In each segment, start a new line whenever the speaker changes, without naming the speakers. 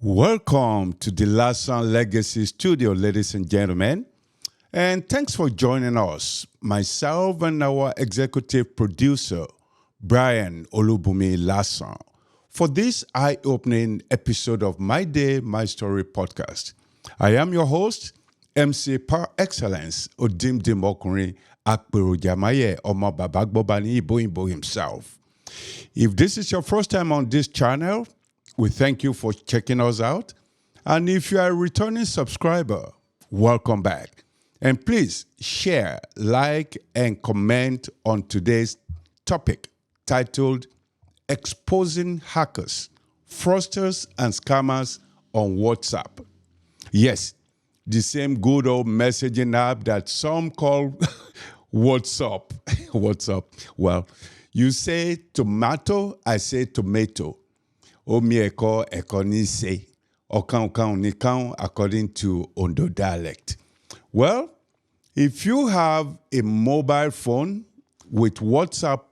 Welcome to the Lassan Legacy Studio, ladies and gentlemen. And thanks for joining us. Myself and our executive producer, Brian Olubumi Lassan, for this eye-opening episode of My Day, My Story podcast. I am your host, MC par excellence, Odim Dimokuri Akperu Jamaye Omo Babagbobani Ibo himself. If this is your first time on this channel, we thank you for checking us out. And if you are a returning subscriber, welcome back. And please share, like, and comment on today's topic titled Exposing Hackers, Fraudsters, and Scammers on WhatsApp. Yes, the same good old messaging app that some call WhatsApp. WhatsApp. Well, you say tomato, I say tomato. Omi eko ni se. Okan ni kan according to Ondo dialect. Well, if you have a mobile phone with WhatsApp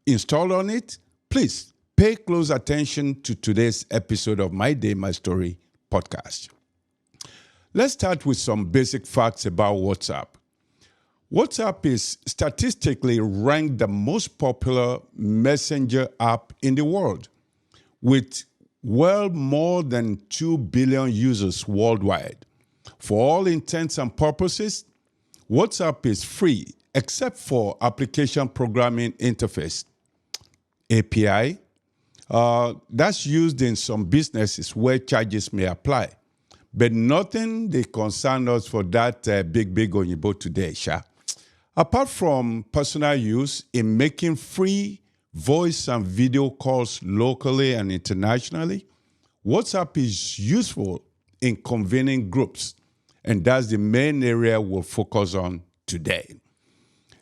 installed on it, please pay close attention to today's episode of My Day, My Story podcast. Let's start with some basic facts about WhatsApp. WhatsApp is statistically ranked the most popular messenger app in the world, with well more than 2 billion users worldwide. For all intents and purposes, WhatsApp is free except for application programming interface, API. That's used in some businesses where charges may apply. But nothing they concern us for that big Onyibo today, Sha. Apart from personal use in making free voice and video calls locally and internationally, WhatsApp is useful in convening groups, and that's the main area we'll focus on today.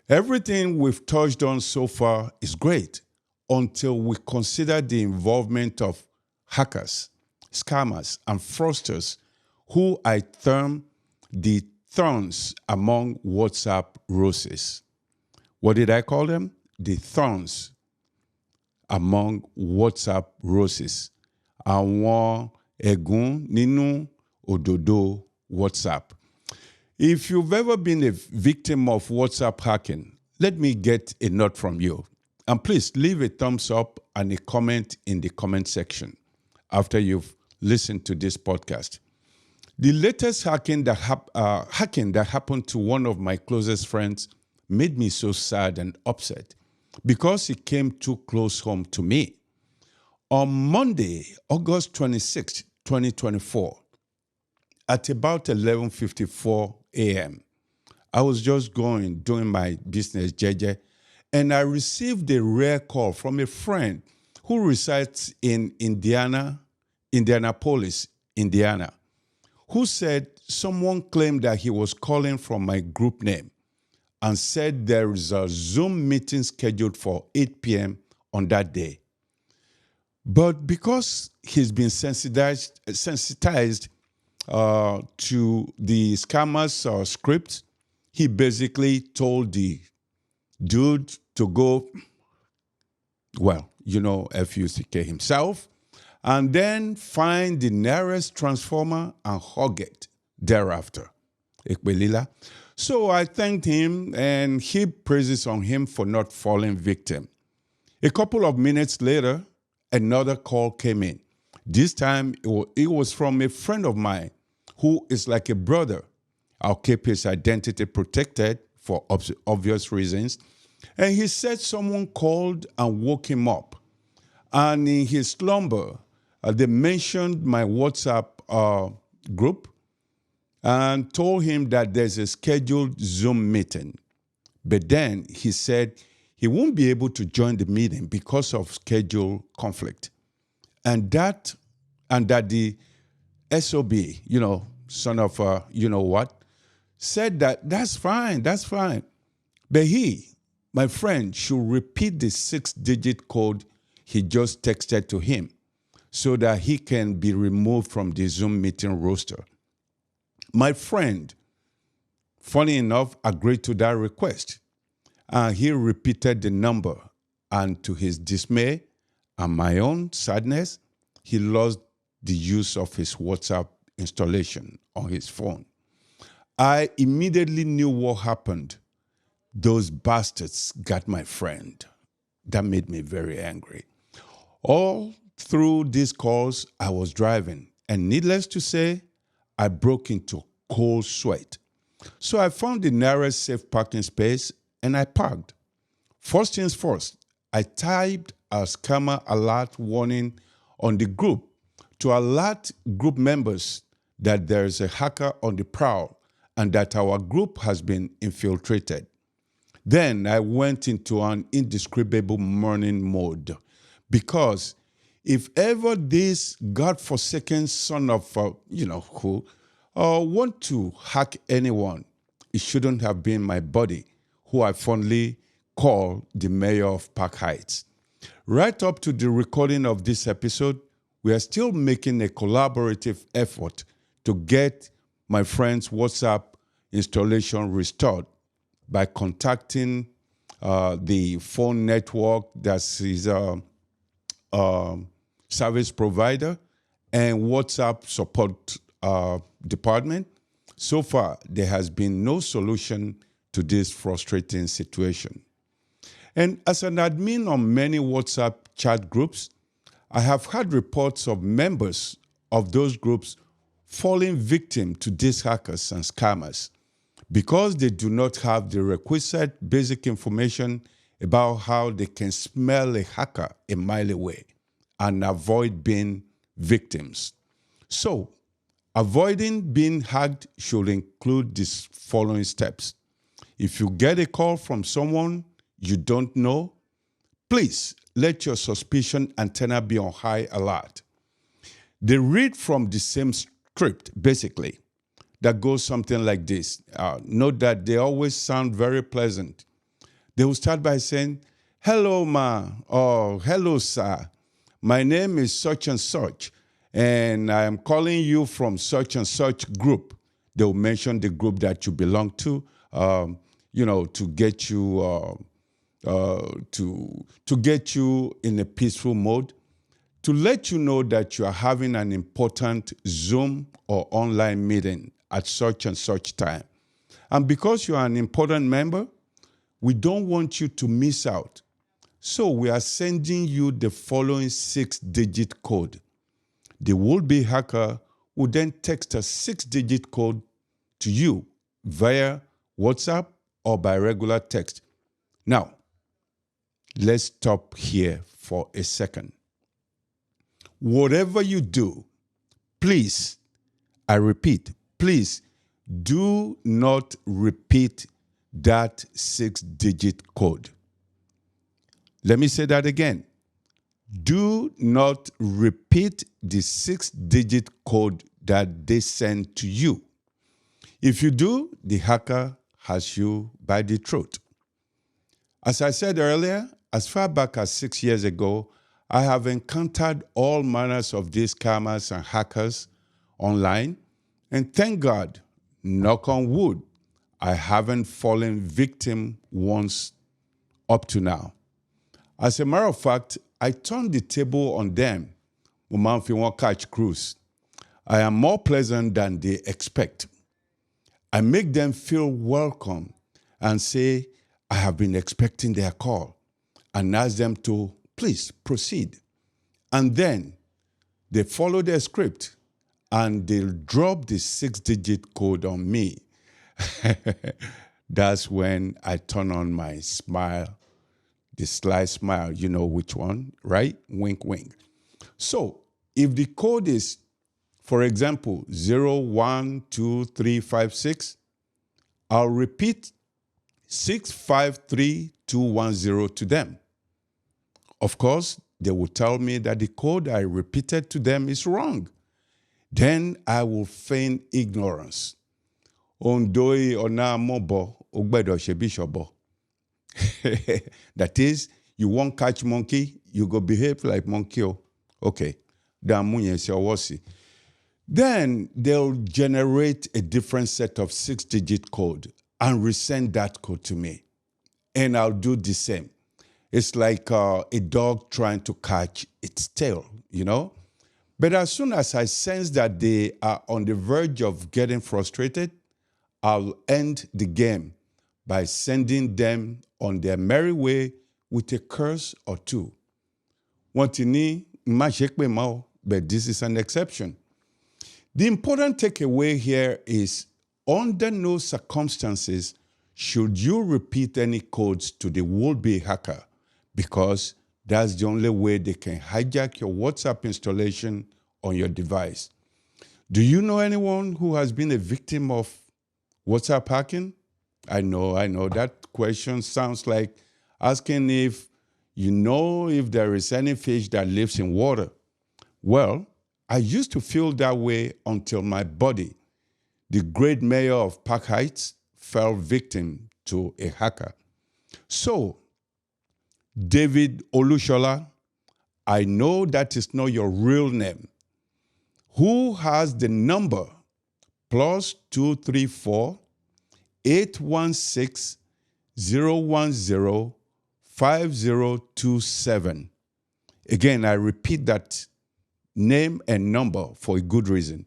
Everything we've touched on so far is great until we consider the involvement of hackers, scammers, and fraudsters, who I term the thorns among WhatsApp roses. What did I call them? The thorns among WhatsApp roses. Àwọn ẹ̀gún nínú òdòdó WhatsApp. If you've ever been a victim of WhatsApp hacking, let me get a note from you. And please leave a thumbs up and a comment in the comment section after you've listened to this podcast. The latest hacking that happened to one of my closest friends made me so sad and upset because it came too close home to me. On Monday, August 26, 2024, at about 11:54 a.m., I was just doing my business, JJ, and I received a rare call from a friend who resides in Indianapolis, Indiana, who said someone claimed that he was calling from my group name and said there is a Zoom meeting scheduled for 8 p.m. on that day. But because he's been sensitized to the scammers script, he basically told the dude to go, F-U-C-K himself, and then find the nearest transformer and hug it thereafter. Ekbelila. So I thanked him and heaped praises on him for not falling victim. A couple of minutes later, another call came in. This time, it was from a friend of mine who is like a brother. I'll keep his identity protected for obvious reasons. And he said someone called and woke him up. And in his slumber, they mentioned my WhatsApp group and told him that there's a scheduled Zoom meeting. But then he said he won't be able to join the meeting because of schedule conflict. And that the SOB, son of said that's fine. But my friend, should repeat the 6-digit code he just texted to him so that he can be removed from the Zoom meeting roster. My friend, funny enough, agreed to that request. He repeated the number, and to his dismay and my own sadness, he lost the use of his WhatsApp installation on his phone. I immediately knew what happened. Those bastards got my friend. That made me very angry. All through these calls, I was driving, and needless to say, I broke into cold sweat. So I found the nearest safe parking space and I parked. First things first, I typed a scammer alert warning on the group to alert group members that there is a hacker on the prowl and that our group has been infiltrated. Then I went into an indescribable mourning mode because if ever this godforsaken son of who want to hack anyone, it shouldn't have been my buddy, who I fondly call the mayor of Park Heights. Right up to the recording of this episode, we are still making a collaborative effort to get my friend's WhatsApp installation restored by contacting the phone network that's his service provider and WhatsApp support department. So far, there has been no solution to this frustrating situation. And as an admin on many WhatsApp chat groups, I have had reports of members of those groups falling victim to these hackers and scammers because they do not have the requisite basic information about how they can smell a hacker a mile away and avoid being victims. So, avoiding being hacked should include these following steps. If you get a call from someone you don't know, please let your suspicion antenna be on high alert. They read from the same script, basically, that goes something like this. Note that they always sound very pleasant. They will start by saying, "Hello, ma," or "Hello, sir. My name is such and such, and I am calling you from such and such group." They will mention the group that you belong to, to get you to get you in a peaceful mode, to let you know that you are having an important Zoom or online meeting at such and such time. And because you are an important member, we don't want you to miss out. So we are sending you the following 6-digit code. The would-be hacker will then text a 6-digit code to you via WhatsApp or by regular text. Now, let's stop here for a second. Whatever you do, please, I repeat, please do not repeat that 6-digit code. Let me say that again. Do not repeat the 6-digit code that they send to you. If you do, the hacker has you by the throat. As I said earlier, as far back as 6 years ago, I have encountered all manners of these scammers and hackers online, and thank God, knock on wood, I haven't fallen victim once up to now. As a matter of fact, I turned the table on them when I want catch cruise. I am more pleasant than they expect. I make them feel welcome and say, I have been expecting their call, and ask them to please proceed. And then they follow their script and they'll drop the 6-digit code on me. That's when I turn on my smile, the sly smile, you know which one, right? Wink, wink. So if the code is, for example, 012356, I'll repeat 653210 to them. Of course, they will tell me that the code I repeated to them is wrong. Then I will feign ignorance. Ondoi ona mobo ogbedo shebishobo. That is, you won't catch monkey, you go behave like monkey. Okay. Then they'll generate a different set of 6-digit code and resend that code to me. And I'll do the same. It's like a dog trying to catch its tail, you know? But as soon as I sense that they are on the verge of getting frustrated, I'll end the game by sending them on their merry way with a curse or two. Wọ́n ti ní má ṣe pé mọ́ o, but this is an exception. The important takeaway here is under no circumstances should you repeat any codes to the would-be hacker, because that's the only way they can hijack your WhatsApp installation on your device. Do you know anyone who has been a victim of WhatsApp hacking? I know. That question sounds like asking if you know if there is any fish that lives in water. Well, I used to feel that way until my buddy, the great mayor of Park Heights, fell victim to a hacker. So, David Olushola, I know that is not your real name. Who has the number +234 816 010 5027? Again, I repeat that name and number for a good reason.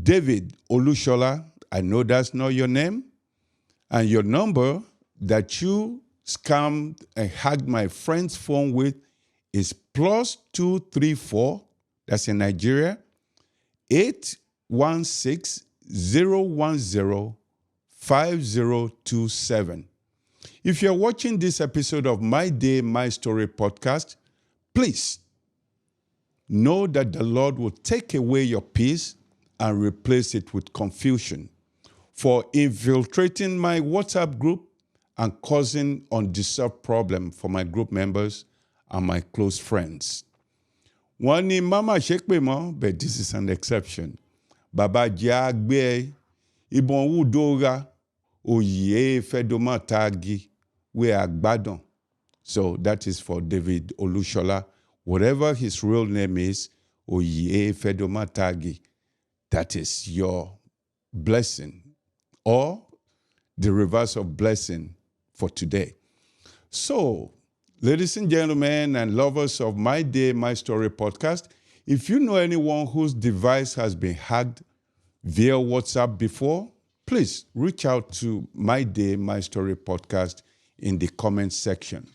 David Olushola, I know that's not your name, and your number that you scammed and hacked my friend's phone with is +234, that's in Nigeria, 816 010 5027. If you're watching this episode of My Day, My Story podcast, please know that the Lord will take away your peace and replace it with confusion for infiltrating my WhatsApp group and causing undeserved problem for my group members and my close friends. Wọ́n ní mama ṣe pé mọ́, but this is an exception. Bàbá jẹ́ àgbẹ̀ ìbọn wúdóra òyìnbó fẹ́dọ́mọ́ tagi we àgbàdàn. So that is for David Olushola. Whatever his real name is, Oye Fedomatagi, that is your blessing or the reverse of blessing for today. So, ladies and gentlemen and lovers of My Day, My Story podcast, if you know anyone whose device has been hacked via WhatsApp before, please reach out to My Day, My Story podcast in the comment section.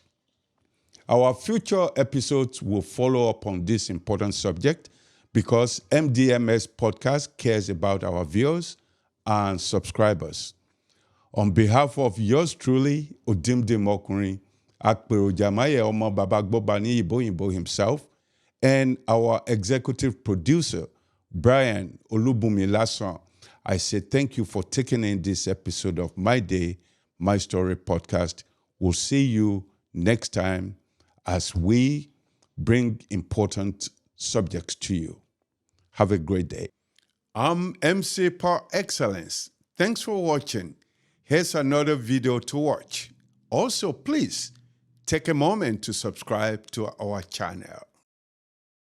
Our future episodes will follow up on this important subject because MDMS Podcast cares about our viewers and subscribers. On behalf of yours truly, Odimde Mokunrin, Akpero Jamaye Omo Babagbobani Iboyinbo himself, and our executive producer, Brian Olubumi Lasson, I say thank you for taking in this episode of My Day, My Story podcast. We'll see you next time as we bring important subjects to you. Have a great day. I'm MC Par Excellence. Thanks for watching. Here's another video to watch. Also, please take a moment to subscribe to our channel.